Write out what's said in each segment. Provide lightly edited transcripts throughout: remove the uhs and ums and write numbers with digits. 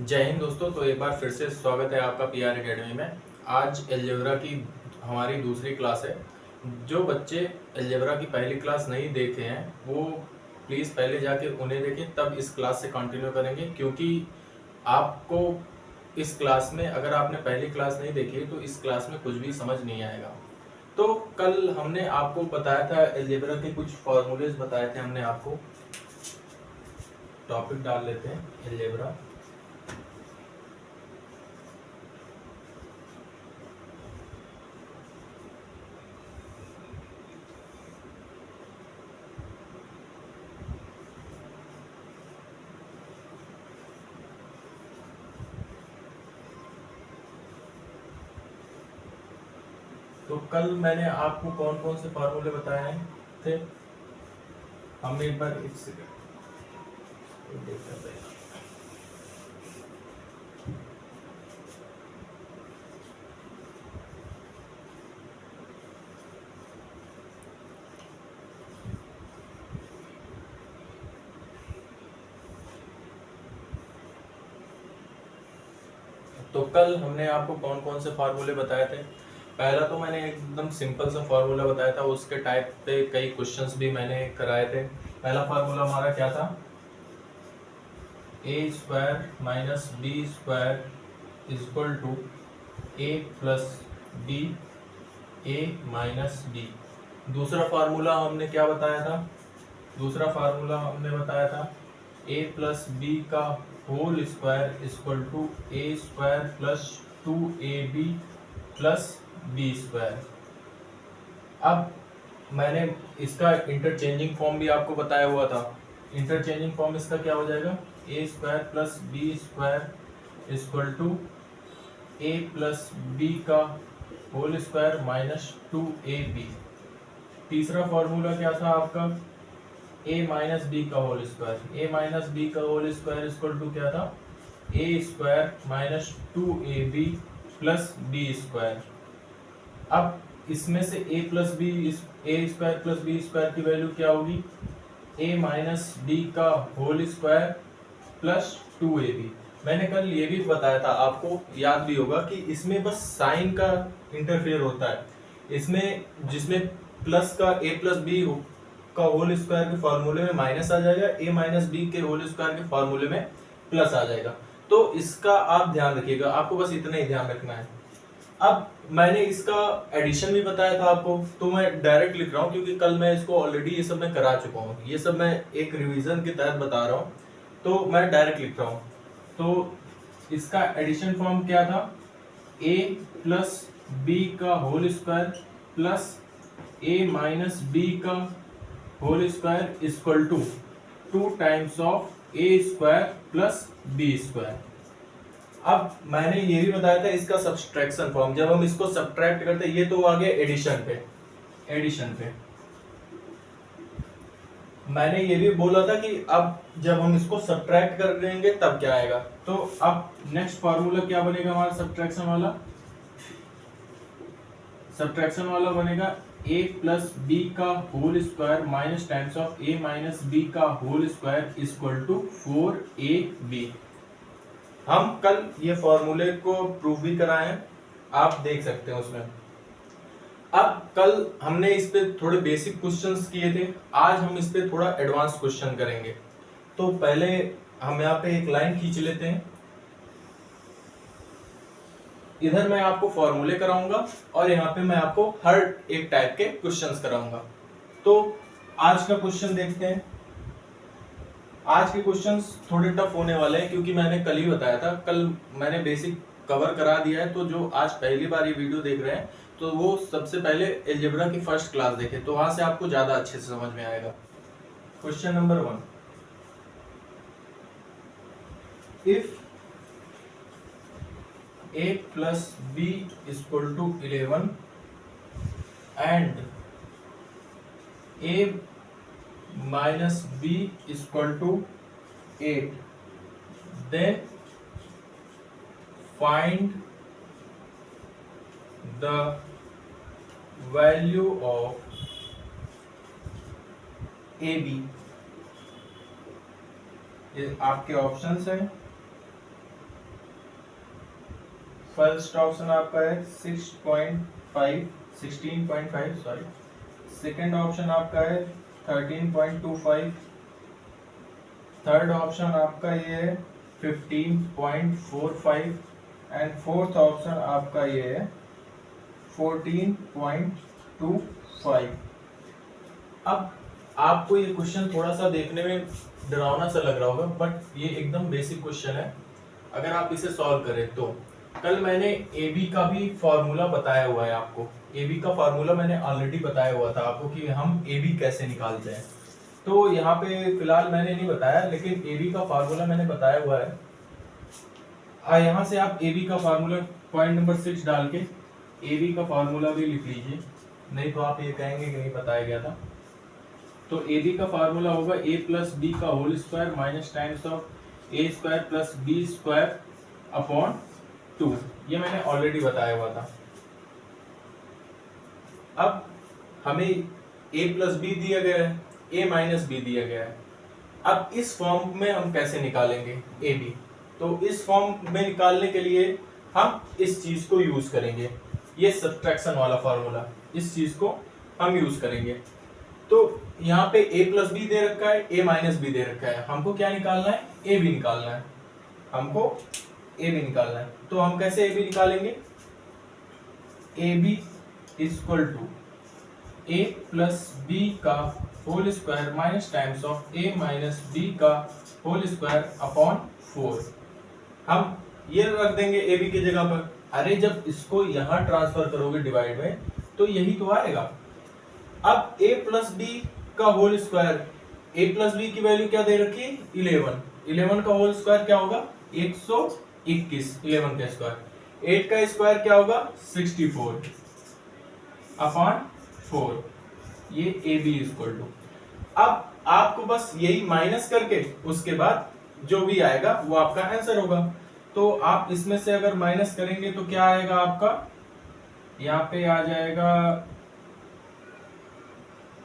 जय हिंद दोस्तों। तो एक बार फिर से स्वागत है आपका पीआर एकेडमी में। आज अलजेब्रा की हमारी दूसरी क्लास है। जो बच्चे अलजेब्रा की पहली क्लास नहीं देखे हैं वो प्लीज़ पहले जाके उन्हें देखें, तब इस क्लास से कंटिन्यू करेंगे, क्योंकि आपको इस क्लास में अगर आपने पहली क्लास नहीं देखी है तो इस क्लास में कुछ भी समझ नहीं आएगा। तो कल हमने आपको बताया था अलजेब्रा के कुछ फॉर्मूलेज बताए थे हमने आपको। टॉपिक डाल लेते हैं अलजेब्रा। तो कल मैंने आपको कौन कौन से फार्मूले बताए थे, हम एक बार एक सेकंड देख लेते हैं। तो कल हमने आपको कौन कौन से फार्मूले बताए थे। पहला तो मैंने एकदम सिंपल सा फार्मूला बताया था, उसके टाइप पे कई क्वेश्चंस भी मैंने कराए थे। पहला फार्मूला हमारा क्या था, a square minus b square equal to a plus b, a minus b. दूसरा फार्मूला हमने क्या बताया था, दूसरा फार्मूला हमने बताया था ए प्लस बी का whole square equal to a square plus 2ab plus B square. अब मैंने इसका इंटरचेंजिंग फॉर्म भी आपको बताया हुआ था। इंटरचेंजिंग फॉर्म इसका क्या हो जाएगा, a square plus B square equal to a plus B का होल स्क्वायर माइनस 2ab। तीसरा फॉर्मूला क्या था आपका, ए माइनस बी का whole square. A minus B का होल स्क्वायर इक्वल टू क्या था, a square minus 2ab plus B square. अब इसमें से a plus b, a square plus B square की वैल्यू क्या होगी, ए माइनस बी का होल स्क्वायर प्लस 2ab। मैंने कल ये भी बताया था, आपको याद भी होगा कि इसमें बस साइन का इंटरफेयर होता है। इसमें जिसमें प्लस का ए प्लस बी का होल स्क्वायर के फॉर्मूले में माइनस आ जाएगा, ए माइनस बी के होल स्क्वायर के फॉर्मूले में प्लस आ जाएगा। तो इसका आप ध्यान रखिएगा, आपको बस इतना ही ध्यान रखना है। अब मैंने इसका एडिशन भी बताया था आपको, तो मैं डायरेक्ट लिख रहा हूँ क्योंकि कल मैं इसको ऑलरेडी ये सब मैं करा चुका हूँ। ये सब मैं एक रिवीजन के तहत बता रहा हूँ, तो मैं डायरेक्ट लिख रहा हूँ। तो इसका एडिशन फॉर्म क्या था, a प्लस बी का whole square plus a minus B का whole square equal to 2 times of A square plus B square. अब मैंने ये भी बताया था इसका सब्सट्रैक्शन फॉर्म, जब हम इसको सब्ट्रैक्ट करते हैं, ये तो आ गया एडिशन पे। एडिशन पे मैंने ये भी बोला था कि अब जब हम इसको सब्ट्रैक्ट कर देंगे तब क्या आएगा। तो अब नेक्स्ट फार्मूला क्या बनेगा हमारा सब्ट्रैक्शन वाला, सब्ट्रैक्शन वाला बनेगा a प्लस बी का whole square minus times of a minus B का whole square equal to 4ab। हम कल ये फॉर्मूले को प्रूव भी कराए हैं, आप देख सकते हैं उसमें। अब कल हमने इस पे थोड़े बेसिक क्वेश्चंस किए थे, आज हम इस पे थोड़ा एडवांस क्वेश्चन करेंगे। तो पहले हम यहाँ पे एक लाइन खींच लेते हैं। इधर मैं आपको फॉर्मूले कराऊंगा और यहाँ पे मैं आपको हर एक टाइप के क्वेश्चंस कराऊंगा। तो आज का क्वेश्चन देखते हैं। आज के क्वेश्चंस थोड़े टफ होने वाले हैं क्योंकि मैंने कल ही बताया था, कल मैंने बेसिक कवर करा दिया है। तो जो आज पहली बार ये वीडियो देख रहे हैं तो वो सबसे पहले अलजेब्रा की फर्स्ट क्लास देखें, तो वहां से आपको ज्यादा अच्छे से समझ में आएगा। Question number 1, if a plus b equal to 11 and a minus b equal to 8, then find the value of ab। ये आपके ऑप्शंस हैं फर्स्ट ऑप्शन आपका है 16.5 सॉरी। सेकंड ऑप्शन आपका है 13.25। थर्ड ऑप्शन आपका ये है 15.45 एंड फोर्थ ऑप्शन आपका ये है 14.25। अब आपको ये क्वेश्चन थोड़ा सा देखने में डरावना सा लग रहा होगा, बट ये एकदम बेसिक क्वेश्चन है अगर आप इसे सॉल्व करें तो। कल मैंने ए बी का भी फॉर्मूला बताया हुआ है आपको। ए बी का फॉर्मूला मैंने ऑलरेडी बताया हुआ था आपको कि हम ए बी कैसे निकालते हैं। तो यहाँ पे फिलहाल मैंने नहीं बताया, लेकिन ए बी का फार्मूला मैंने बताया हुआ है। यहाँ से आप ए बी का फार्मूला पॉइंट नंबर 6 डाल के ए बी का फार्मूला भी लिख लीजिए, नहीं तो आप ये कहेंगे कि नहीं बताया गया था। तो ए बी का फार्मूला होगा ए प्लस बी का whole square minus times of A square plus B square upon 2। ये मैंने ऑलरेडी बताया हुआ था। अब हमें ए प्लस बी दिया गया है, ए माइनस बी दिया गया है। अब इस फॉर्म में हम कैसे निकालेंगे ए बी? तो इस फॉर्म में निकालने के लिए हम इस चीज को यूज करेंगे, ये सब्ट्रैक्शन वाला फार्मूला, इस चीज को हम यूज करेंगे। तो यहाँ पे a प्लस बी दे रखा है, a माइनस बी दे रखा है, हमको क्या निकालना है? a बी निकालना है, हमको a बी निकालना है। तो हम कैसे a बी निकालेंगे? a b equal to a plus B का whole square minus times of a minus B का होल स्क्वायर अपॉन 4। हम ये रख देंगे a b की जगह पर। अरे जब इसको यहाँ ट्रांसफर करोगे डिवाइड में तो यही तो आएगा। अब a प्लस बी का whole square, a plus B की वैल्यू क्या दे रखी है? 11 का होल स्क्वायर क्या होगा? 121। 11 का स्क्वायर, 8 का स्क्वायर क्या होगा? 64 अपॉन 4। ये a b इक्वल टू, अब आपको बस यही माइनस करके उसके बाद जो भी आएगा वो आपका आंसर होगा। तो आप इसमें से अगर माइनस करेंगे तो क्या आएगा आपका? यहाँ पे आ जाएगा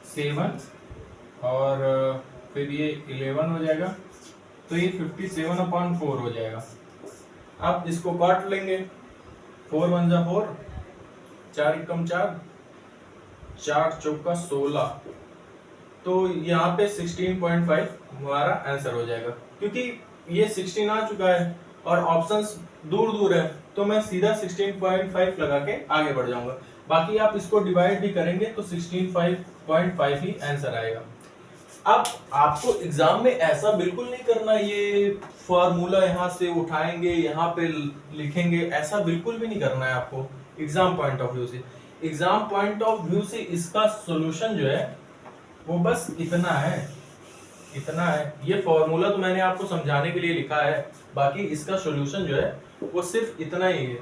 7 और फिर ये 11 हो जाएगा, तो ये 57/4 हो जाएगा। अब इसको काट लेंगे, 4 1 जा 4, 4 एकम 4, 4 चौका 16। तो यहाँ पे 16.5 हमारा आंसर हो जाएगा। क्योंकि ये 16 आ चुका है और ऑप्शंस दूर दूर है, तो मैं सीधा 16.5 लगा के आगे बढ़ जाऊंगा। बाकी आप इसको डिवाइड भी करेंगे तो 16.5 ही आंसर आएगा। अब आपको एग्जाम में ऐसा बिल्कुल नहीं करना, ये फॉर्मूला यहाँ से उठाएंगे यहाँ पे लिखेंगे, ऐसा बिल्कुल भी नहीं करना है आपको एग्जाम पॉइंट ऑफ व्यू से। एग्जाम पॉइंट ऑफ व्यू से इसका सॉल्यूशन जो है वो बस इतना है, इतना है। ये फॉर्मूला तो मैंने आपको समझाने के लिए लिखा है, बाकी इसका सॉल्यूशन जो है वो सिर्फ इतना ही है।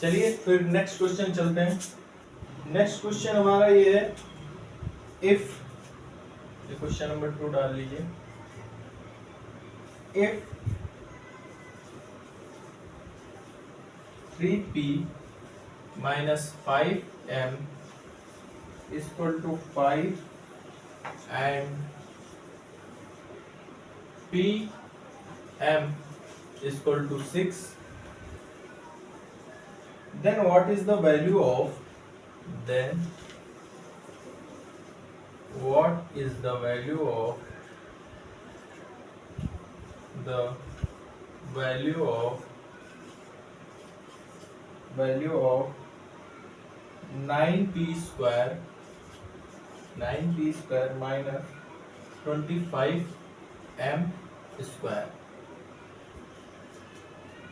चलिए फिर नेक्स्ट क्वेश्चन चलते हैं। नेक्स्ट क्वेश्चन हमारा ये है, इफ, क्वेश्चन नंबर 2 डाल लीजिए। If 3p minus 5m equal to 5 and pm equal to 6, then what is the value of the value of 9p square minus 25m square?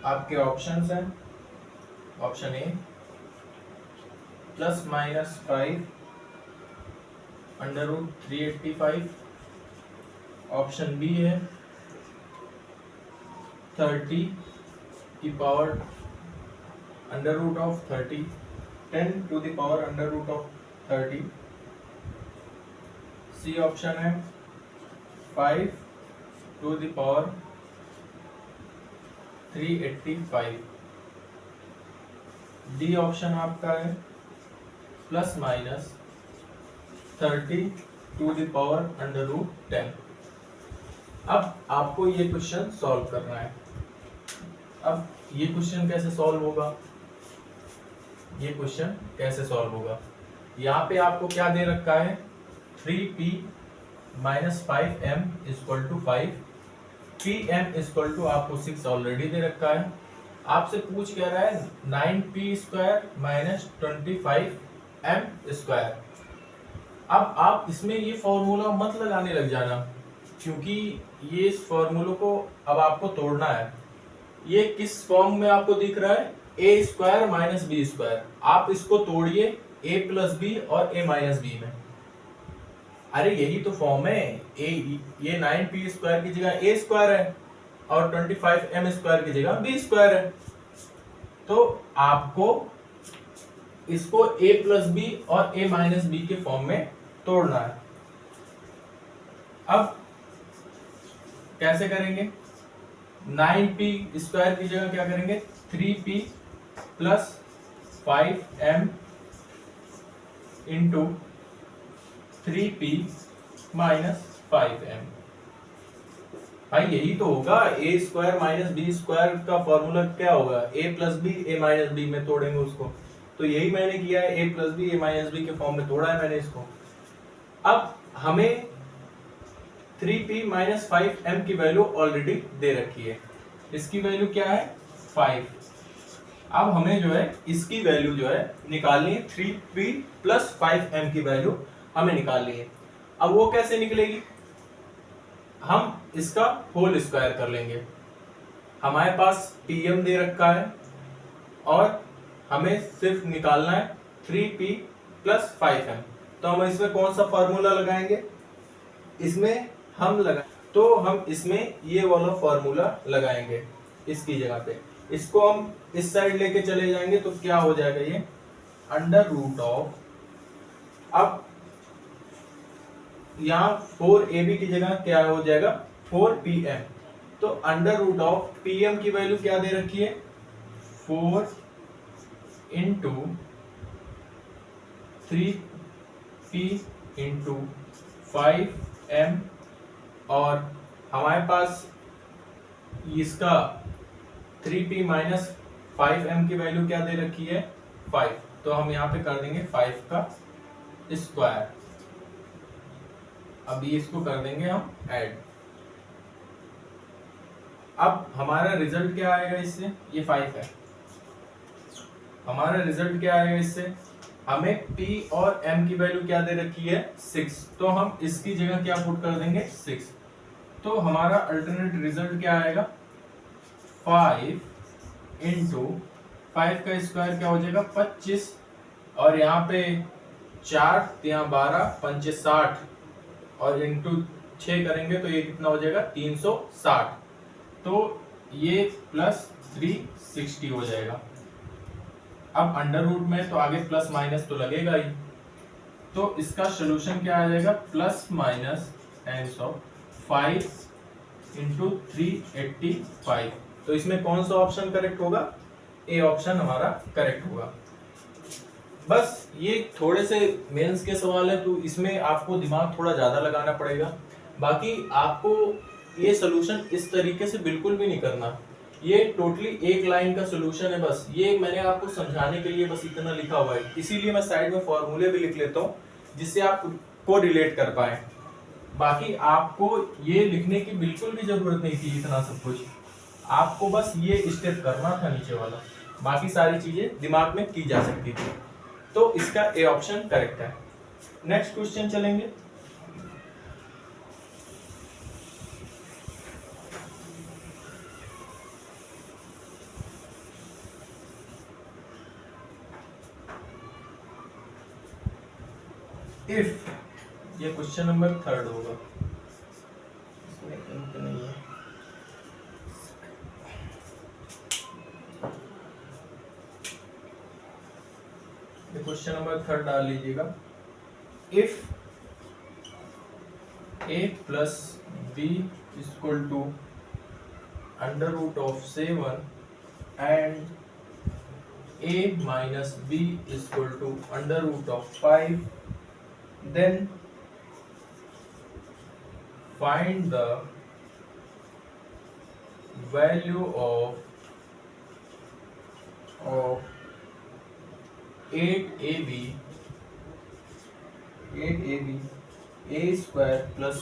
आपके options हैं, option A plus minus 5 √385, option B है 30 की power √30, 10 to the power √30, C option है 5 to the power 385, D option आपका है plus minus 30 to the power √10। अब आपको ये क्वेश्चन सॉल्व करना है। अब ये क्वेश्चन कैसे सॉल्व होगा, ये क्वेश्चन कैसे सॉल्व होगा? यहाँ पे आपको क्या दे रखा है, 3p minus 5m equal to 5, pm equal to आपको 6 ऑलरेडी दे रखा है। आपसे पूछ क्या रहा है 9p square minus 25m square. अब आप इसमें ये फॉर्मूला मत लगाने लग जाना, क्योंकि ये इस फॉर्मूलों को अब आपको तोड़ना है। ये किस फॉर्म में आपको दिख रहा है, ए स्क्वायर माइनस बी स्क्वायर। आप इसको तोड़िए ए प्लस बी और ए माइनस बी में। अरे यही तो फॉर्म है, ये 9p स्क्वायर की जगह ए स्क्वायर है और 25m स्क्वायर की जगह बी स्क्वायर है। तो आपको इसको a प्लस बी और a माइनस बी के फॉर्म में तोड़ना है। अब कैसे करेंगे, 9p स्क्वायर की जगह क्या करेंगे, 3p plus 5m into 3p minus 5m। भाई यही तो होगा, ए स्क्वायर माइनस बी स्क्वायर का फॉर्मूला क्या होगा, A plus b a minus B में तोड़ेंगे उसको। तो यही मैंने किया है, A plus b a minus B के फॉर्म में तोड़ा है मैंने इसको। अब हमें 3p माइनस 5m की वैल्यू ऑलरेडी दे रखी है, इसकी वैल्यू क्या है 5। अब हमें जो है इसकी वैल्यू जो है निकालनी है, 3p प्लस 5m की वैल्यू हमें निकालनी है। अब वो कैसे निकलेगी, हम इसका होल स्क्वायर कर लेंगे। हमारे पास pm दे रखा है और हमें सिर्फ निकालना है 3p प्लस 5m। तो हम इसमें कौन सा फॉर्मूला लगाएंगे, इसमें हम इसमें ये वाला फॉर्मूला लगाएंगे इसकी जगह पे। इसको हम इस साइड लेके चले जाएंगे तो क्या हो जाएगा, ये अंडर रूट ऑफ, अब यहाँ 4ab की जगह क्या हो जाएगा 4pm। तो अंडर रूट ऑफ pm की वैल्यू क्या दे रखी है 4 इंटू 3p इंटू 5m, और हमारे पास इसका 3p माइनस 5m की वैल्यू क्या दे रखी है 5। तो हम यहाँ पे कर देंगे 5 का स्क्वायर। अब इसको कर देंगे हम ऐड। अब हमारा रिजल्ट क्या आएगा इससे, ये 5 है, हमारा रिजल्ट क्या आएगा इससे, हमें p और m की वैल्यू क्या दे रखी है 6। तो हम इसकी जगह क्या पुट कर देंगे 6। तो हमारा अल्टरनेट रिजल्ट क्या आएगा 5 इंटू 5 का स्क्वायर क्या हो जाएगा 25, और यहाँ पे 4 यहाँ 12 5 60 और इंटू 6 करेंगे तो ये कितना हो जाएगा 360। तो ये प्लस 360 हो जाएगा। अब अंडर रूट में तो आगे प्लस माइनस तो लगेगा ही, तो इसका सोल्यूशन क्या आ जाएगा plus minus times of 5 into 385। तो इसमें कौन सा ऑप्शन करेक्ट होगा, ए ऑप्शन हमारा करेक्ट होगा। बस ये थोड़े से मेंस के सवाल है तो इसमें आपको दिमाग थोड़ा ज्यादा लगाना पड़ेगा। बाकी आपको ये सोल्यूशन इस तरीके से बिल्कुल भी नहीं करना, ये टोटली एक लाइन का सोल्यूशन है। बस ये मैंने आपको समझाने के लिए बस इतना लिखा हुआ है, इसीलिए मैं साइड में फॉर्मूले भी लिख लेता हूँ जिससे आप को रिलेट कर पाए। बाकी आपको ये लिखने की बिल्कुल भी जरूरत नहीं थी इतना सब कुछ, आपको बस ये स्टेप करना था नीचे वाला, बाकी सारी चीजें दिमाग में की जा सकती थी। तो इसका ए ऑप्शन करेक्ट है। नेक्स्ट क्वेश्चन चलेंगे। इफ, ये क्वेश्चन नंबर 3 होगा, इसमें इंक नहीं है। ये क्वेश्चन नंबर 3 डाल लीजिएगा। If a plus b equal to under root of 7 and a minus b equal to under root of 5, then find the value of of 8ab a square plus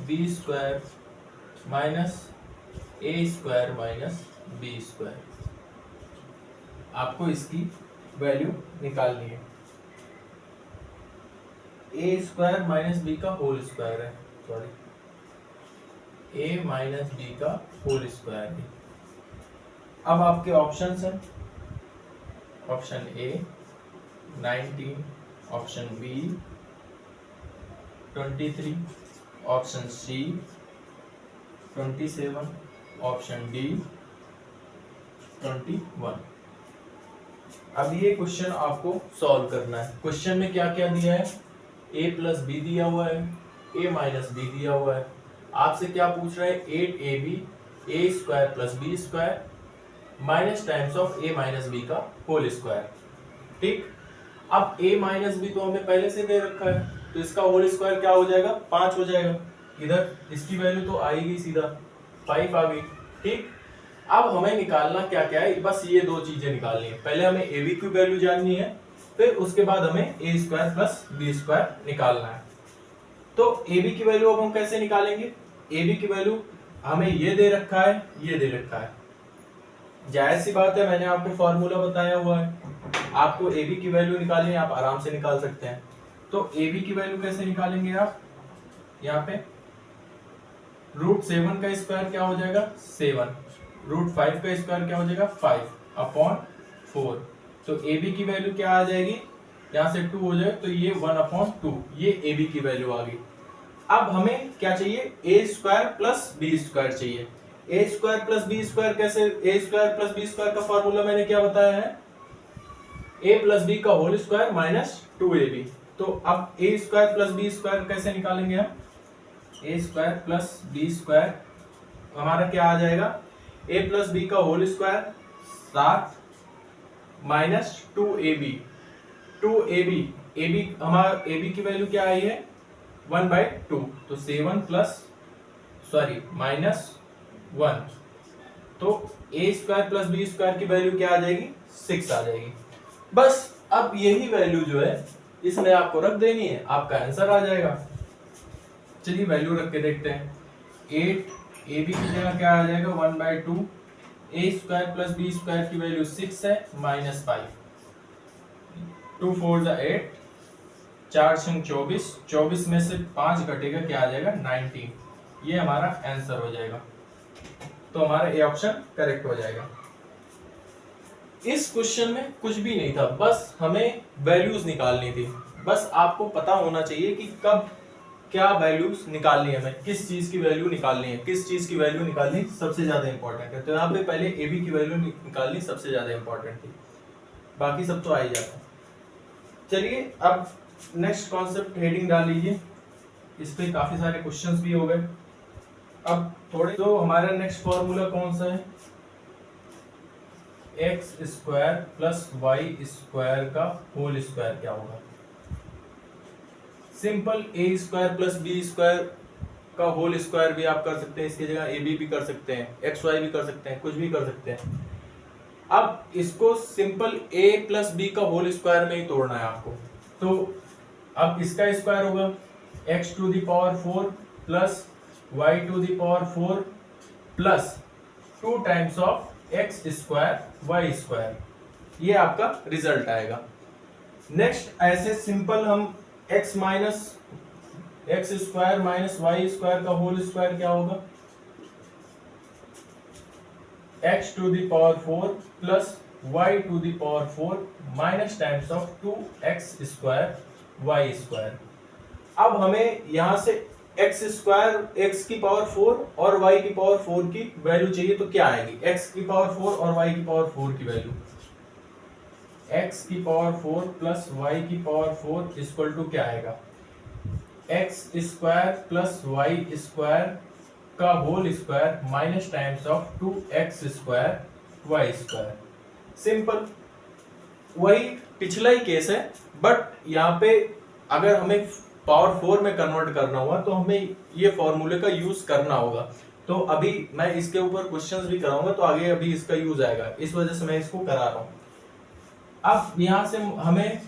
b square minus a square minus b square. आपको इसकी value निकालनी है। a square minus b का whole square है, sorry a minus b का whole square है। अब आपके ऑप्शंस हैं, option A 19, option B 23, option C 27, option D 21। अब ये क्वेश्चन आपको सॉल्व करना है। क्वेश्चन में क्या क्या दिया है, a प्लस बी दिया हुआ है, a माइनस बी दिया हुआ है। आपसे क्या पूछ रहा है, 8ab a square plus B square minus times of a minus B का होल स्क्वायर। ठीक, अब a माइनस बी तो हमें पहले से दे रखा है, तो इसका होल स्क्वायर क्या हो जाएगा, 5 हो जाएगा। इधर इसकी वैल्यू तो आएगी सीधा 5 आ गई। ठीक, अब हमें निकालना क्या क्या है, बस ये दो चीजें निकालनी है। पहले हमें ए बी की वैल्यू जाननी है, फिर उसके बाद हमें ए स्क्वायर प्लस बी स्क्वायर निकालना है। तो ए बी की वैल्यू अब हम कैसे निकालेंगे, ए बी की वैल्यू हमें ये दे रखा है, ये दे रखा है। जाहिर सी बात है, मैंने आपको फॉर्मूला बताया हुआ है। आपको ए बी की वैल्यू निकालनी है, आप आराम से निकाल सकते हैं। तो ए बी की वैल्यू कैसे निकालेंगे आप, यहाँ पे √7 का स्क्वायर क्या हो जाएगा 7, √5 का स्क्वायर क्या हो जाएगा 5/4। तो ए बी की वैल्यू क्या आ जाएगी, यहाँ से 2 हो जाए तो ये 1/2, ये ए बी की वैल्यू आ गई। अब हमें क्या चाहिए, A square plus B square चाहिए। A square plus B square कैसे, A square plus B square का फॉर्मूला मैंने क्या बताया है, ए प्लस बी का होल स्क्वायर माइनस 2ab। तो अब A square plus B square कैसे निकालेंगे हम, A square plus B square हमारा क्या आ जाएगा, ए प्लस बी का whole square 7 minus 2ab। 2ab, ab हमारा ab की वैल्यू क्या आई है 1/2, तो 7 प्लस सॉरी माइनस 1, तो ए स्क्वायर प्लस बी स्क्वायर की वैल्यू क्या आ जाएगी 6 आ जाएगी। बस अब यही वैल्यू जो है इसमें आपको रख देनी है, आपका आंसर आ जाएगा। चलिए वैल्यू रख के देखते हैं। 8 ए बी की जगह क्या आ जाएगा 1/2, ए स्क्वायर प्लस बी स्क्वायर की वैल्यू 6 है माइनस 5, 2 4 8, 4 6 24, 24 में से 5 घटेगा क्या आ जाएगा 19, ये हमारा आंसर हो जाएगा। तो हमारा ए ऑप्शन करेक्ट हो जाएगा। इस क्वेश्चन में कुछ भी नहीं था, बस हमें वैल्यूज निकालनी थी। बस आपको पता होना चाहिए कि कब क्या वैल्यूज निकालनी है, हमें किस चीज की वैल्यू निकालनी है, किस चीज की वैल्यू निकालनी सबसे ज्यादा इंपॉर्टेंट है। तो यहाँ पे पहले ए बी की वैल्यू निकालनी सबसे ज्यादा इंपॉर्टेंट थी, बाकी सब तो आ ही जाता। चलिए अब नेक्स्ट कॉन्सेप्ट हेडिंग डाल लीजिए, इस पे काफी सारे क्वेश्चंस भी हो गए। अब थोड़े तो हमारा नेक्स्ट फॉर्मूला कौन सा है, x square plus Y square का होल स्क्वायर क्या होगा। Simple, A square plus B square का होल स्क्वायर भी आप कर सकते हैं, इसकी जगह ए बी भी कर सकते हैं, एक्स वाई भी कर सकते हैं, कुछ भी कर सकते हैं। अब इसको सिंपल ए प्लस बी का होल स्क्वायर में ही तोड़ना है आपको। तो अब इसका स्क्वायर होगा x⁴ plus y⁴ plus 2 times of x square Y square, ये आपका रिजल्ट आएगा। नेक्स्ट ऐसे सिंपल हम x minus X square minus Y square का होल स्क्वायर क्या होगा, x⁴ plus y⁴ minus times of 2x² Y square. अब हमें यहां से एक्स स्क्वायर एक्स की पावर 4 और वाई की पावर 4 की वैल्यू चाहिए, तो क्या आएगी एक्स की पावर 4 और वाई की पावर 4 की वैल्यू, एक्स की पावर 4 प्लस वाई की पावर 4 इक्वल टू क्या आएगा, x square plus Y square का whole square minus times of 2x² Y square. Simple, वही पिछला ही केस है, बट यहाँ पे अगर हमें पावर 4 में कन्वर्ट करना हुआ तो हमें ये फॉर्मूले का यूज करना होगा। तो अभी मैं इसके ऊपर क्वेश्चंस भी कराऊंगा, तो आगे अभी इसका यूज आएगा, इस वजह से मैं इसको करा रहा हूँ। अब यहां से हमें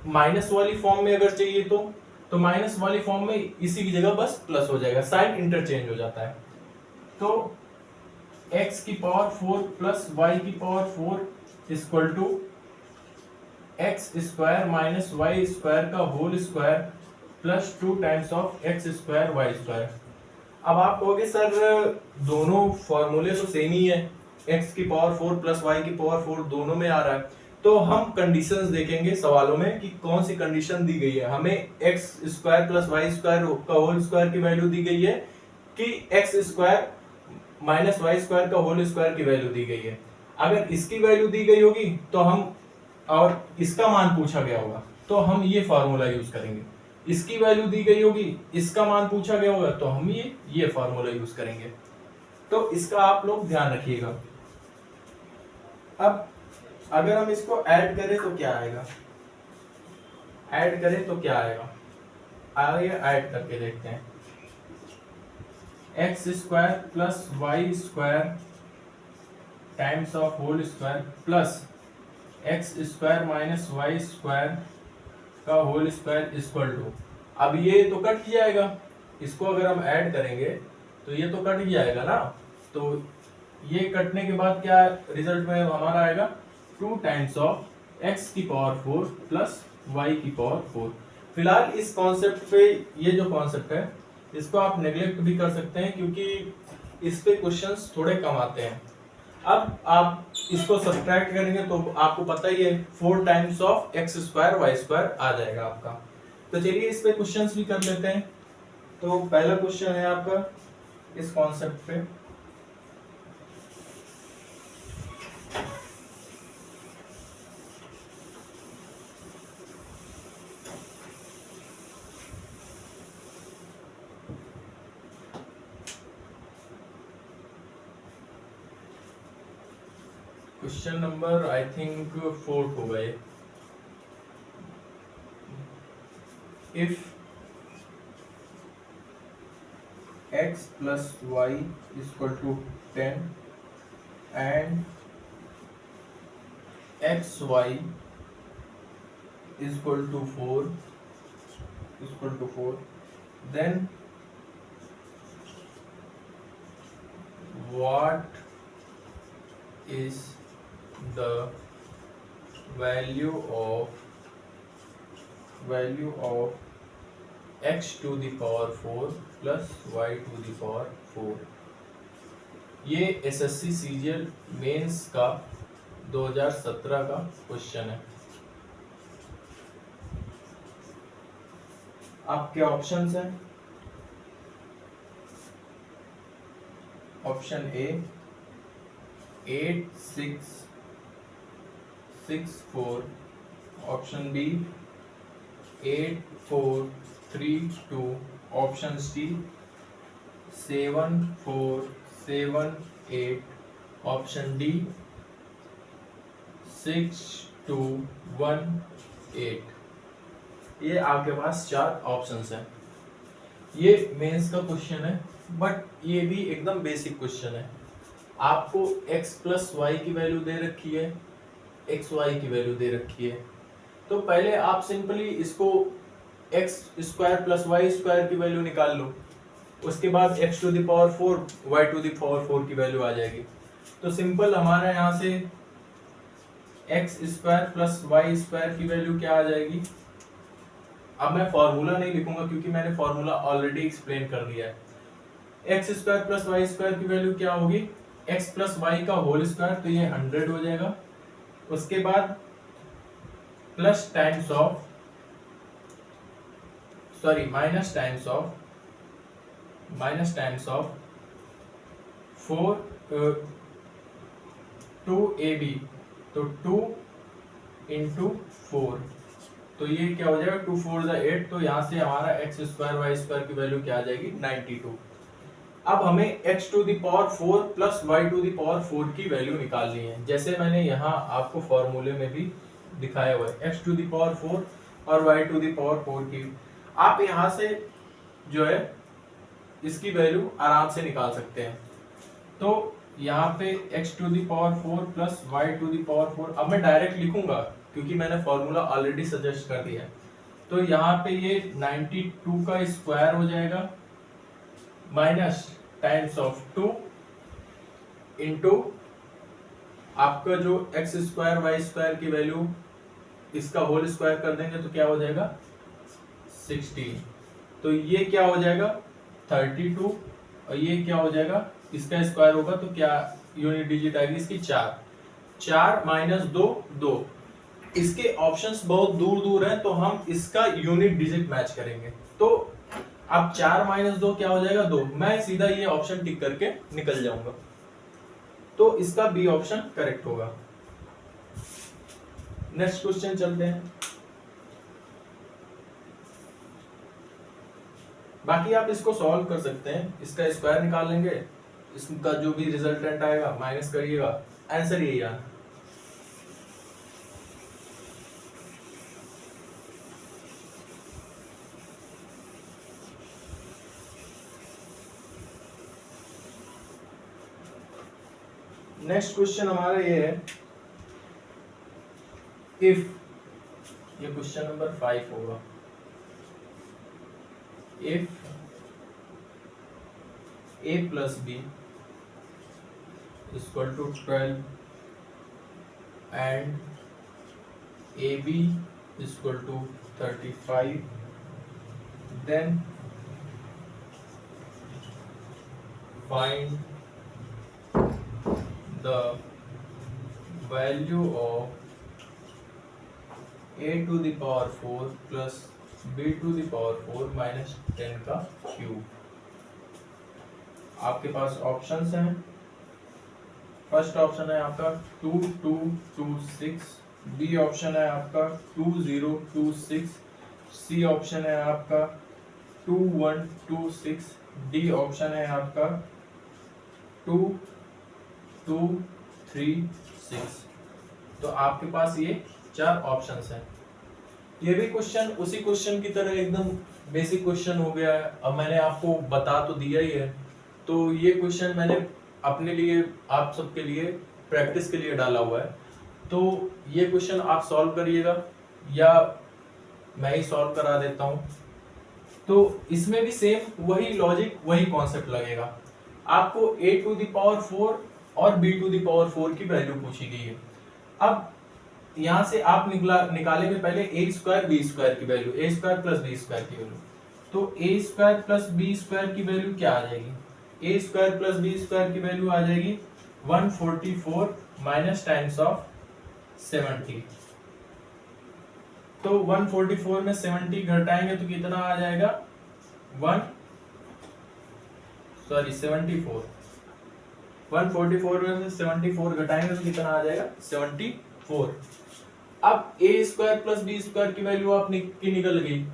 माइनस वाली फॉर्म में अगर चाहिए तो माइनस वाली फॉर्म में इसी की जगह बस प्लस हो जाएगा, साइन इंटरचेंज हो जाता है। तो x की पावर 4 प्लस y की power 4 equal to x square minus Y square का whole square plus 2 times of x square Y square. अब आप कहोगे सर दोनों फॉर्मूले तो सेम ही है, x की पावर 4 प्लस y की पावर 4 दोनों में आ रहा है। तो हम कंडीशंस देखेंगे सवालों में कि कौन सी कंडीशन दी गई है। हमें X square plus Y square का होल स्क्वायर की वैल्यू दी गई है कि X square minus Y square का होल स्क्वायर की वैल्यू दी गई है। अगर इसकी वैल्यू दी गई होगी तो हम, और इसका मान पूछा गया होगा तो हम ये फार्मूला यूज करेंगे। इसकी वैल्यू दी गई होगी, इसका मान पूछा गया होगा तो हम ये फार्मूला यूज करेंगे। तो इसका आप लोग ध्यान रखिएगा। अब अगर हम इसको ऐड करें तो क्या आएगा, ऐड करें तो क्या आएगा, आइए ऐड करके देखते हैं। X square plus Y square times of whole square plus X square minus Y square का होल स्क्वायर इक्वल टू, अब ये तो कट ही जाएगा, इसको अगर हम ऐड करेंगे तो ये तो कट ही जाएगा ना। तो ये कटने के बाद क्या रिजल्ट में हमारा आएगा, 2 टाइम्स ऑफ एक्स की पावर 4 प्लस वाई की पावर 4। फिलहाल इस कॉन्सेप्ट पे, ये जो कॉन्सेप्ट है इसको आप नेग्लेक्ट भी कर सकते हैं क्योंकि इस पे क्वेश्चंस थोड़े कम आते हैं। अब आप इसको सब्ट्रैक्ट करेंगे तो आपको पता ही है 4 times of x square Y square आ जाएगा आपका। तो चलिए इस पे क्वेश्चंस भी कर लेते हैं। तो पहला क्वेश्चन है आपका इस कॉन्सेप्ट पे, क्वेश्चन नंबर आई थिंक 4 हो गए। If x plus y equal to 10 and xy equal to 4 then what is the value of x to the power 4 plus y to the power 4। ये SSC CGL mains का 2017 का question है। आपके options हैं, option A 8 6 6 4, option B 8 4 3 2, option C 7 4 7 8, option D 6 2 1 8। ये आपके पास 4 options हैं। ये मेंस का क्वेश्चन है बट ये भी एकदम बेसिक क्वेश्चन है। आपको x प्लस वाई की वैल्यू दे रखी है, एक्स वाई की वैल्यू दे रखी है। तो पहले आप सिंपली इसको X square plus Y square की वैल्यू निकाल लो, उसके बाद x to the power 4 y to the power 4 की वैल्यू आ जाएगी। तो सिंपल हमारा यहाँ से X square plus Y square की वैल्यू क्या आ जाएगी। अब मैं फॉर्मूला नहीं लिखूंगा क्योंकि मैंने फॉर्मूला ऑलरेडी एक्सप्लेन कर दिया है। X square plus Y square की वैल्यू क्या होगी, एक्स प्लस वाई का होल स्क्वायर, तो ये 100 हो जाएगा। उसके बाद plus times of, sorry minus times of 4 2ab, तो 2 इंटू 4, तो ये क्या हो जाएगा 2 4 8। तो यहाँ से हमारा एक्स स्क्वायर वाई स्क्वायर की वैल्यू क्या आ जाएगी 92। अब हमें x to the power 4 plus y to the power 4 की वैल्यू निकालनी है, जैसे मैंने यहाँ आपको फॉर्मूले में भी दिखाया हुआ है x टू द पावर 4 और y टू द पावर 4 की। आप यहाँ से जो है इसकी वैल्यू आराम से निकाल सकते हैं। तो यहाँ पे x⁴ प्लस y⁴। अब मैं डायरेक्ट लिखूंगा क्योंकि मैंने फॉर्मूला ऑलरेडी सजेस्ट कर दिया है। तो यहाँ पे ये 92 का स्क्वायर हो जाएगा माइनस टाइम्स ऑफ 2 इंटू आपका जो x² y² की वैल्यू इसका होल स्क्वायर कर देंगे तो क्या हो जाएगा 16। तो ये क्या हो जाएगा 32 और ये क्या हो जाएगा इसका स्क्वायर होगा तो क्या यूनिट डिजिट आएगी इसकी 4 माइनस 2 2। इसके ऑप्शंस बहुत दूर दूर हैं तो हम इसका यूनिट डिजिट मैच करेंगे। तो अब 4 माइनस 2 क्या हो जाएगा 2। मैं सीधा ये ऑप्शन टिक करके निकल जाऊंगा तो इसका बी ऑप्शन करेक्ट होगा। नेक्स्ट क्वेश्चन चलते हैं। बाकी आप इसको सॉल्व कर सकते हैं, इसका स्क्वायर निकाल लेंगे, इसका जो भी रिजल्टेंट आएगा माइनस करिएगा, आंसर यही आना। नेक्स्ट क्वेश्चन हमारा ये है इफ, ये क्वेश्चन नंबर 5 होगा। If a plus b is equal to 12 and ab is equal to 35, then find the value of a to the power 4 plus b to the power 4 minus 10 का cube. आपके पास options हैं। First option है आपका 2226, B option है आपका 2026, सी option है आपका 2126, D option है आपका 2236। तो आपके पास ये 4 ऑप्शंस हैं। ये भी क्वेश्चन उसी क्वेश्चन की तरह एकदम बेसिक क्वेश्चन हो गया है। अब मैंने आपको बता तो दिया ही है, तो ये क्वेश्चन मैंने अपने लिए आप सबके लिए प्रैक्टिस के लिए डाला हुआ है। तो ये क्वेश्चन आप सॉल्व करिएगा या मैं ही सॉल्व करा देता हूँ। तो इसमें भी सेम वही लॉजिक वही कॉन्सेप्ट लगेगा। आपको a टू द पावर 4 और b टू द पावर 4 की वैल्यू पूछी गई है। अब यहाँ से आप निकालेंगे पहले a² b² की वैल्यू, a² प्लस b² की वैल्यू। तो a² प्लस b² की वैल्यू क्या आ जाएगी, a² प्लस b² की वैल्यू आ जाएगी 144 माइनस टाइम्स ऑफ 70। तो 144 में 70 घटाएंगे तो कितना आ जाएगा 74। 144 में से 74 घटाएंगे तो कितना आ जाएगा 74। अब a² प्लस b² की वैल्यू आपकी निकल गई।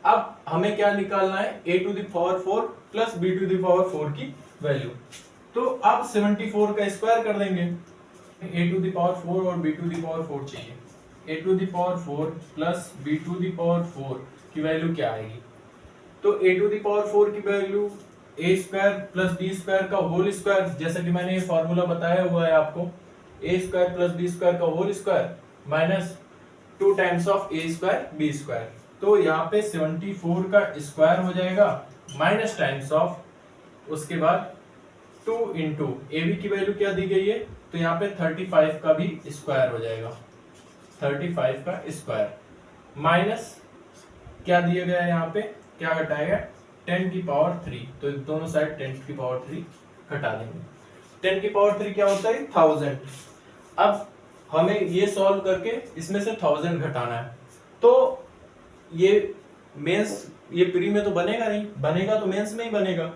अब हमें क्या निकालना है a to the power 4 plus b to the power 4 की वैल्यू। तो अब 74 का स्क्वायर कर देंगे। a टू द पावर 4 और b टू द पावर 4 चाहिए। a to the power 4 plus b to the power 4 की वैल्यू क्या आएगी। तो a टू द पावर 4 की वैल्यू a² प्लस b² का होल स्क्वायर, जैसा कि मैंने ये फॉर्मूला बताया हुआ है आपको, a² प्लस b² का whole square minus 2 times of a² b²। तो यहाँ पे 74 का स्क्वायर हो जाएगा माइनस टाइम्स ऑफ, उसके बाद 2 इंटू ab की वैल्यू क्या दी गई है, तो यहाँ पे 35 का भी स्क्वायर हो जाएगा, 35 का स्क्वायर माइनस क्या दिया गया है यहाँ पे, क्या घटाएगा 10 की पावर 3। तो दोनों साइड 10 की पावर 3 घटा देंगे। 10 की पावर 3 क्या होता है 1000। अब हमें ये सॉल्व करके इसमें से 1000 घटाना है। तो ये मेंस, ये प्री में तो बनेगा नहीं, बनेगा तो मेंस में ही बनेगा।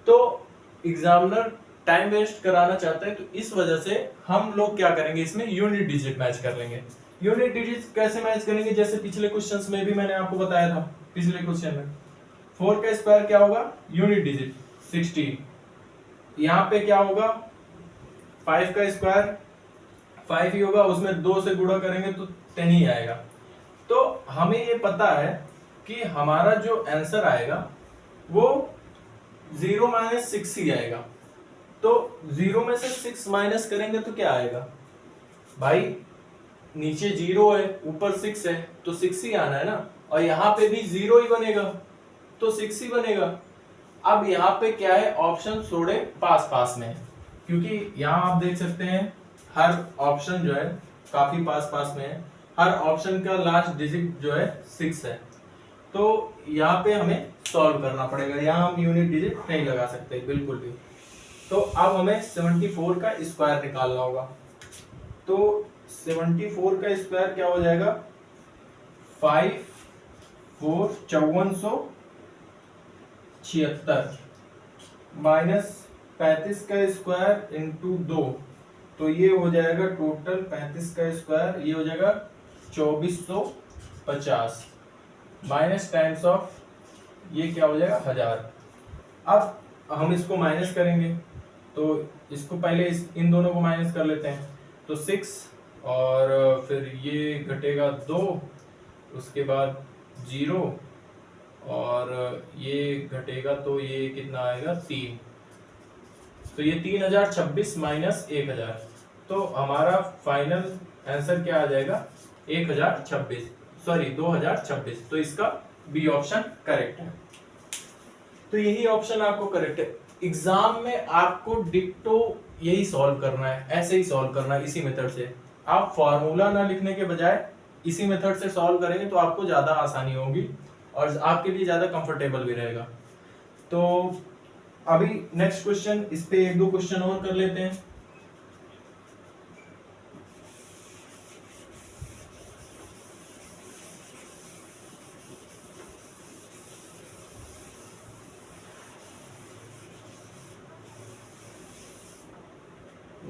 तो एग्जामिनर टाइम वेस्ट कराना चाहता है, तो इस वजह से हम लोग क्या करेंगे, इसमें यूनिट डिजिट मैच कर लेंगे। यूनिट डिजिट कैसे मैच करेंगे, जैसे पिछले क्वेश्चंस में भी मैंने आपको बताया था। पिछले क्वेश्चन में 4 का स्क्वायर क्या होगा यूनिट डिजिट 16। यहाँ पे क्या होगा 5 का स्क्वायर 5 ही होगा, उसमें 2 से गुणा करेंगे तो 10 ही आएगा। तो हमें ये पता है कि हमारा जो आंसर आएगा वो 0 - 6 ही आएगा। तो 0 में से 6 माइनस करेंगे तो क्या आएगा भाई, नीचे 0 है ऊपर 6 है तो 6 ही आना है ना, और यहाँ पे भी 0 ही बनेगा तो 6 ही बनेगा। अब यहाँ पे क्या है, ऑप्शन थोड़े पास पास में है, क्योंकि यहाँ आप देख सकते हैं हर ऑप्शन जो है काफी पास पास में है, हर ऑप्शन का लास्ट डिजिट जो है 6 है, तो यहाँ पे हमें सॉल्व करना पड़ेगा, यहाँ हम यूनिट डिजिट नहीं लगा सकते बिल्कुल भी। तो अब हमें 74 का स्क्वायर निकालना होगा, तो 74 का स्क्वायर क्या हो जाएगा, 5 4 5476 माइनस 35 का स्क्वायर इंटू 2, तो ये हो जाएगा टोटल 35 का स्क्वायर, ये हो जाएगा 2450 माइनस टाइम्स ऑफ ये क्या हो जाएगा 1000। अब हम इसको माइनस करेंगे, तो इसको पहले इन दोनों को माइनस कर लेते हैं, तो 6 और फिर ये घटेगा 2, उसके बाद 0 और ये घटेगा तो ये कितना आएगा 3, तो ये 3026 माइनस 1000, तो हमारा फाइनल आंसर क्या आ जाएगा 2026, तो इसका बी ऑप्शन करेक्ट है। तो यही ऑप्शन आपको करेक्ट है। एग्जाम में आपको डिक्टो यही सॉल्व करना है, ऐसे ही सॉल्व करना है, इसी मेथड से। आप फॉर्मूला ना लिखने के बजाय इसी मेथड से सॉल्व करेंगे तो आपको ज्यादा आसानी होगी और आपके लिए ज्यादा कंफर्टेबल भी रहेगा। तो अभी नेक्स्ट क्वेश्चन, इस पे एक दो क्वेश्चन और कर लेते हैं।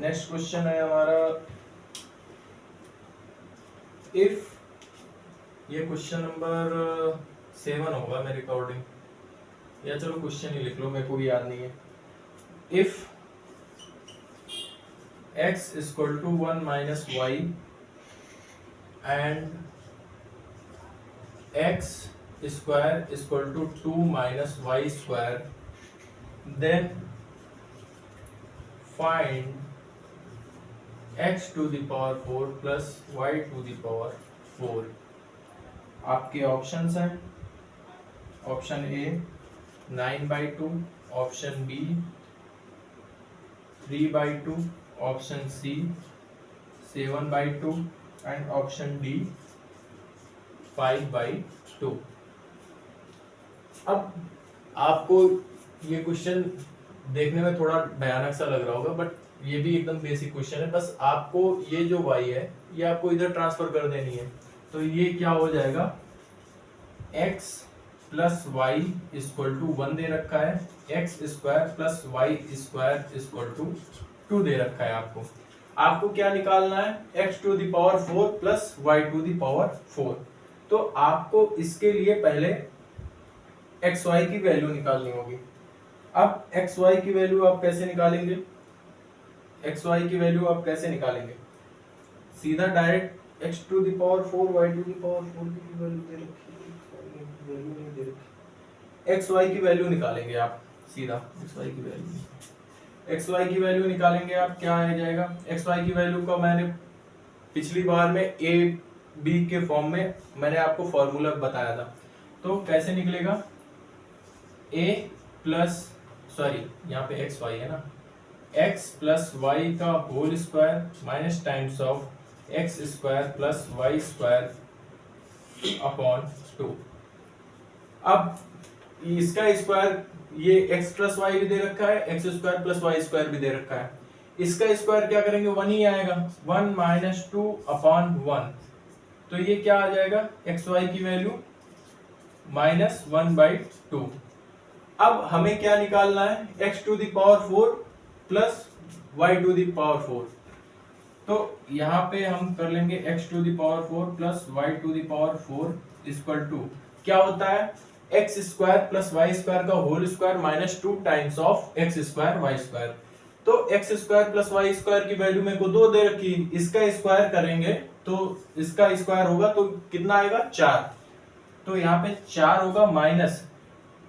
नेक्स्ट क्वेश्चन है हमारा, इफ, ये क्वेश्चन नंबर 7 होगा मेरे अकॉर्डिंग, या चलो क्वेश्चन ही लिख लो, मेरे को भी याद नहीं है। If x equal to 1 minus Y and x square equal to 2 minus Y square, then find x to the power 4 plus y to the power 4। आपके ऑप्शंस हैं, option A 9/2, option B 3/2, option C 7/2 and option D 5/2। अब आपको ये question देखने में थोड़ा भयानक सा लग रहा होगा, बट ये भी एकदम बेसिक क्वेश्चन है। बस आपको ये जो y है ये आपको इधर ट्रांसफर कर देनी है, तो ये क्या हो जाएगा, x plus Y equal to 1 दे रखा है, x square plus Y square equal to 2 दे रखा है। आपको क्या निकालना है, x to the power 4 plus Y to the power 4। तो आपको इसके लिए पहले एक्स वाई की वैल्यू निकालनी होगी। अब एक्स वाई की वैल्यू आप कैसे निकालेंगे, एक्स वाई की वैल्यू आप कैसे निकालेंगे, सीधा direct x to the power 4 y to the power 4 की वैल्यू दे रखी है, वैल्यू नहीं दे रखी, x y की वैल्यू निकालेंगे आप सीधा, x y की वैल्यू निकालेंगे आप, क्या आ जाएगा, x y की वैल्यू का मैंने पिछली बार में a b के फॉर्म में मैंने आपको फॉर्मूला बताया था, तो कैसे निकलेगा, a प्लस सॉरी यहाँ पे एक्स वाई है ना, x प्लस वाई का whole square minus times of x square plus Y square upon 2। अब इसका स्क्वायर, ये x प्लस वाई भी दे रखा है, x square plus Y square भी दे रखा है, इसका स्क्वायर क्या करेंगे 1 ही आएगा, 1 माइनस 2 अपॉन 1, तो ये क्या आ जाएगा, एक्स वाई की वैल्यू माइनस 1/2। अब हमें क्या निकालना है, x to the power 4 plus y to the power 4, तो यहाँ पे हम कर लेंगे x to the power 4 plus y to the power 4 equal to क्या होता है, x square plus Y square का whole square minus 2 times of x square Y square. तो x square plus Y square की वैल्यू मेरे को 2 दे रखी, इसका स्क्वायर करेंगे तो इसका स्क्वायर होगा तो कितना आएगा 4, तो यहाँ पे 4 होगा minus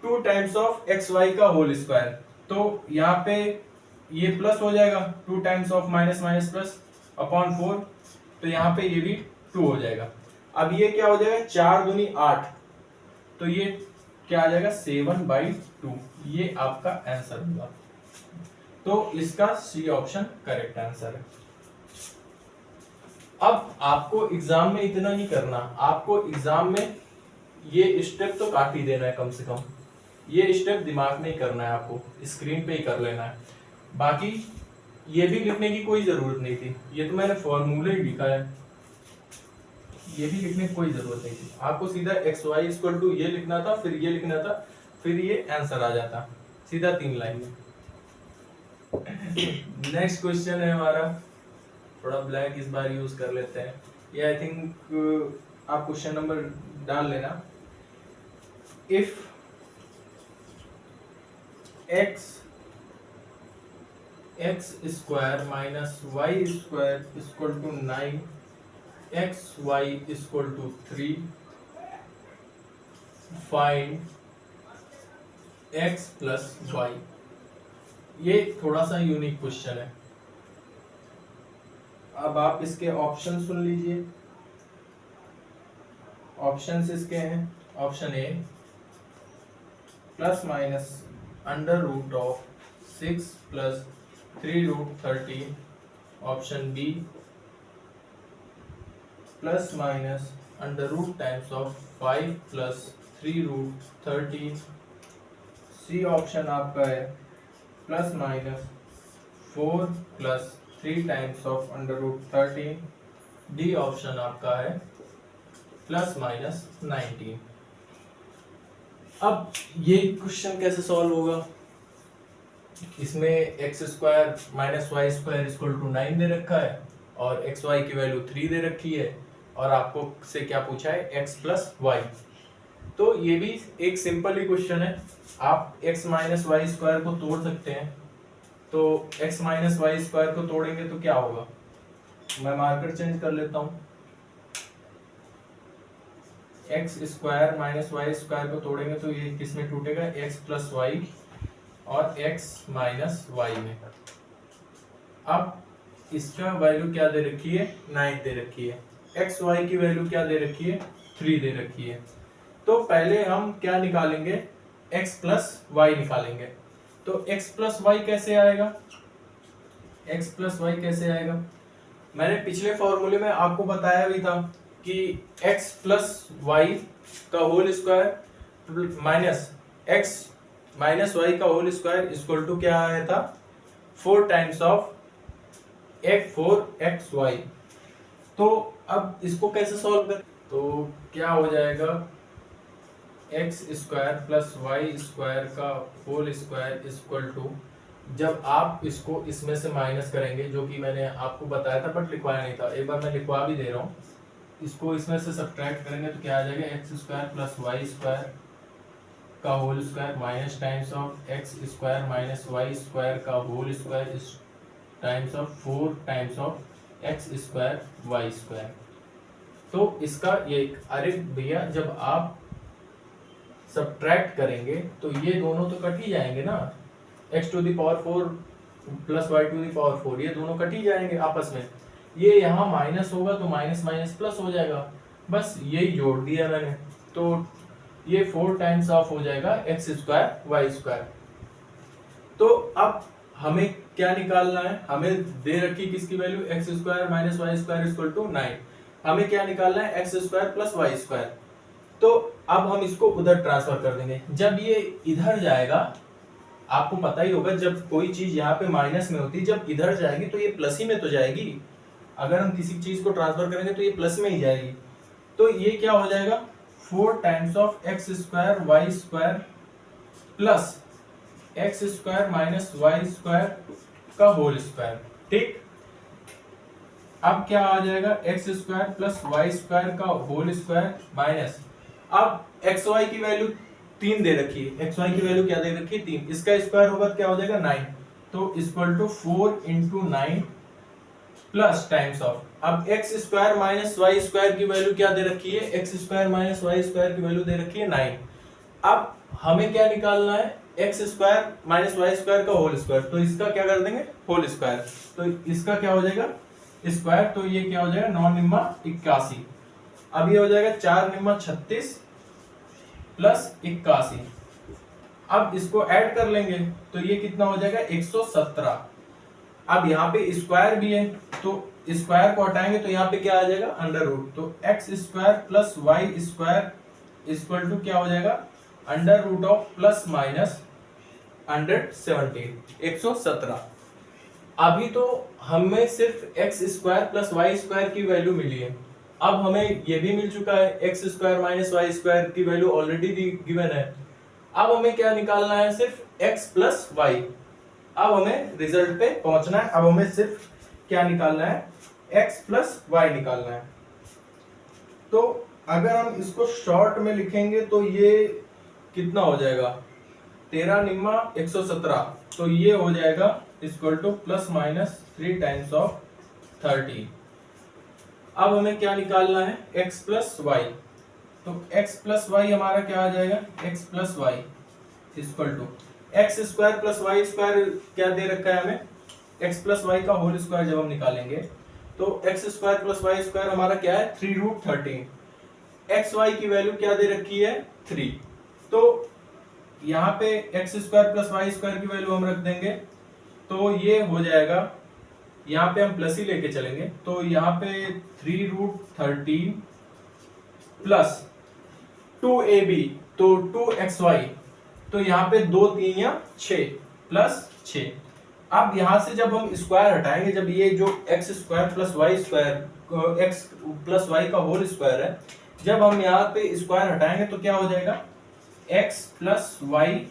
2 times of X Y का होल स्क्वायर, तो यहाँ पे ये प्लस हो जाएगा, 2 times of minus minus plus upon 4, तो यहाँ पे ये भी 2 हो जाएगा। अब ये क्या हो जाएगा, 4 दूनी 8, तो ये क्या आ जाएगा 7/2, ये आपका आंसर होगा। तो इसका सी ऑप्शन करेक्ट आंसर है। अब आपको एग्जाम में इतना नहीं करना, आपको एग्जाम में ये स्टेप तो काट ही देना है, कम से कम ये स्टेप दिमाग में ही करना है, आपको स्क्रीन पे ही कर लेना है। बाकी ये भी लिखने की कोई जरूरत नहीं थी, ये तो मैंने फॉर्मूले ही लिखा है, ये भी लिखने की कोई जरूरत नहीं थी। आपको सीधा एक्स वाई इक्वल टू ये लिखना था, फिर ये लिखना था, फिर ये आंसर आ जाता सीधा 3 लाइन में। नेक्स्ट क्वेश्चन है हमारा, थोड़ा ब्लैक इस बार यूज कर लेते हैं, ये आई थिंक आप क्वेश्चन नंबर डाल लेना। If x square minus Y square equal to 9, xy equal to 3, find x plus Y. ये थोड़ा सा यूनिक क्वेश्चन है। अब आप इसके ऑप्शन सुन लीजिए। ऑप्शंस इसके हैं, option A plus minus under root of 6 plus 3 root 13, option B plus minus under root times of 5 plus 3 root 13, C option आपका है plus minus 4 plus 3 times of under root 13, D option आपका है plus minus 19। अब ये question कैसे solve होगा, इसमें X square minus Y square equal to 9 दे रखा है और एक्स वाई की वैल्यू 3 दे रखी है, और आपको से क्या पूछा है एक्स प्लस वाई। तो ये भी एक सिंपल ही क्वेश्चन है, आप एक्स माइनस वाई स्क्वायर को तोड़ सकते हैं। तो एक्स माइनस वाई स्क्वायर को तोड़ेंगे तो क्या होगा, मैं मार्कर चेंज कर लेता हूं। X square minus Y square को तोड़ेंगे तो ये किस में टूटेगा, एक्स प्लस वाई और एक्स माइनस वाई में। अब इसका वैल्यू क्या दे रखी है, 9 दे रखी है, एक्स वाई की वैल्यू क्या दे रखी है, 3 दे रखी है। तो पहले हम क्या निकालेंगे, x प्लस वाई निकालेंगे। तो x प्लस वाई कैसे आएगा, x प्लस वाई कैसे आएगा, मैंने पिछले फॉर्मूले में आपको बताया भी था कि x प्लस वाई का whole square minus x minus Y का होल स्क्वायर इक्वल टू क्या आया था, 4 टाइम्स ऑफ 4x वाई। तो अब इसको कैसे सॉल्व कर, तो क्या हो जाएगा, x square plus Y square का होल स्क्वायर इक्वल टू, जब आप इसको इसमें से माइनस करेंगे, जो कि मैंने आपको बताया था बट लिखवाया नहीं था, एक बार मैं लिखवा भी दे रहा हूँ, इसको इसमें से सब्ट्रैक्ट करेंगे तो क्या आ जाएगा, x square plus Y square का whole square minus times of x square minus Y square का whole square times of 4 times of x square Y square. तो इसका ये, अरे भैया जब आप सब्ट्रैक्ट करेंगे तो ये दोनों तो कट ही जाएंगे ना, x to the power 4 plus y to the power 4, ये दोनों कट ही जाएंगे आपस में। ये यहाँ माइनस होगा तो माइनस माइनस प्लस हो जाएगा, बस यही जोड़ दिया मैंने। तो ये 4 टाइम्स ऑफ हो जाएगा एक्स स्क्वायर वाई स्क्वायर। तो अब हमें क्या निकालना है, हमें दे रखी किसकी value, X square minus Y square equal to 9, हमें क्या निकालना है, x square plus Y square. तो अब हम इसको उधर ट्रांसफर कर देंगे, जब ये इधर जाएगा, आपको पता ही होगा जब कोई चीज यहाँ पे माइनस में होती है, जब इधर जाएगी तो ये प्लस ही में तो जाएगी, अगर हम किसी चीज को ट्रांसफर करेंगे तो ये प्लस में ही जाएगी। तो ये क्या हो जाएगा, 4 times of x square Y square plus X square minus Y square का होल स्क्वायर। ठीक, अब क्या आ जाएगा, x square plus Y square का होल स्क्वायर माइनस, अब एक्स वाई की वैल्यू 3 दे रखी है, एक्स वाई की वैल्यू क्या दे रखी है, 3, इसका स्क्वायर होगा क्या हो जाएगा 9, तो equal to 4 into 9 plus times of, अब x square minus Y square की वैल्यू क्या दे रखी है, x square minus Y square की वैल्यू दे रखी है 9। अब हमें क्या निकालना है, x square minus Y square का होल स्क्वायर, तो इसका क्या कर देंगे होल स्क्वायर, तो इसका क्या हो जाएगा स्क्वायर, तो ये क्या हो जाएगा 9 निम्मा 81। अब ये हो जाएगा 4 निम्मा 36 प्लस 81। अब इसको ऐड कर लेंगे तो ये कितना हो जाएगा 117। अब यहाँ पे स्क्वायर भी है तो स्क्वायर को हटाएंगे तो यहाँ पे क्या आ जाएगा अंडर रूट, तो X square plus Y square equal to क्या हो जाएगा under root of plus minus 117। अभी तो हमें सिर्फ X square plus Y square की वैल्यू मिली है, अब हमें ये भी मिल चुका है x square minus Y square की वैल्यू ऑलरेडी गिवन है। अब हमें क्या निकालना है सिर्फ x प्लस वाई। अब हमें रिजल्ट पे पहुंचना है, अब हमें सिर्फ क्या निकालना है x प्लस वाई निकालना है। तो अगर हम इसको शॉर्ट में लिखेंगे तो ये कितना हो जाएगा 13 निम्मा 117, तो ये हो जाएगा equal to plus minus 3 times of 30। अब हमें क्या निकालना है x प्लस वाई, तो x प्लस वाई हमारा क्या आ जाएगा x plus Y equal to x square plus Y square क्या दे रखा है हमें x प्लस वाई का होल स्क्वायर जब हम निकालेंगे तो x square plus Y square हमारा क्या है 3√13, एक्स वाई की वैल्यू क्या दे रखी है 3, तो यहाँ पे X square plus Y square की वैल्यू हम रख देंगे तो ये हो जाएगा, यहाँ पे हम प्लस ही लेके चलेंगे तो यहाँ पे 3√13 प्लस 2ab तो 2xy, तो यहाँ पे 2 3 या 6 प्लस 6। अब यहाँ से जब हम स्क्वायर हटाएंगे, जब ये जो X square plus Y square X plus Y का होल स्क्वायर है, जब हम यहाँ पे स्क्वायर हटाएंगे तो क्या हो जाएगा X plus Y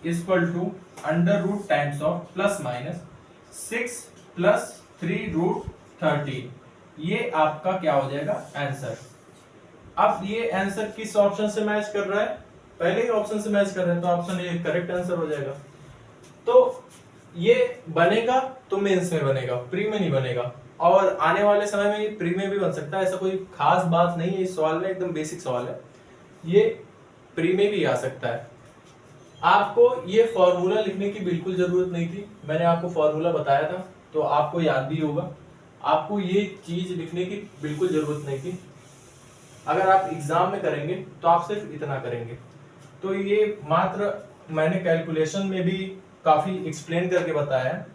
equal to under root times of plus minus 6 plus 3√13, ये आपका क्या हो जाएगा आंसर। अब ये आंसर किस ऑप्शन से मैच कर रहा है, पहले ही ऑप्शन से मैच कर रहा है तो ऑप्शन ए करेक्ट आंसर हो जाएगा। तो ये बनेगा तो मेंस में बनेगा, प्री में नहीं बनेगा, और आने वाले समय में ये प्री में भी बन सकता है, ऐसा कोई खास बात नहीं है इस सवाल में, एकदम बेसिक सवाल है, ये प्री में भी आ सकता है। आपको ये फॉर्मूला लिखने की बिल्कुल जरूरत नहीं थी, मैंने आपको फॉर्मूला बताया था तो आपको याद भी होगा, आपको ये चीज लिखने की बिल्कुल जरूरत नहीं थी। अगर आप एग्जाम में करेंगे तो आप सिर्फ इतना करेंगे, तो ये मात्र मैंने कैलकुलेशन में भी काफी एक्सप्लेन करके बताया है,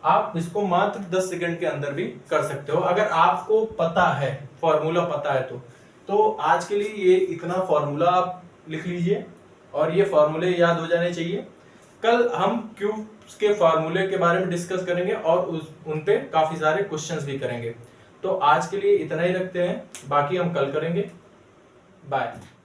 आप इसको मात्र 10 सेकंड के अंदर भी कर सकते हो अगर आपको पता है, फॉर्मूला पता है तो आज के लिए ये इतना फॉर्मूला आप लिख लीजिए और ये फॉर्मूले याद हो जाने चाहिए। कल हम क्यूब्स के फॉर्मूले के बारे में डिस्कस करेंगे और उन पे काफी सारे क्वेश्चंस भी करेंगे। तो आज के लिए इतना ही रखते हैं, बाकी हम कल करेंगे। बाय।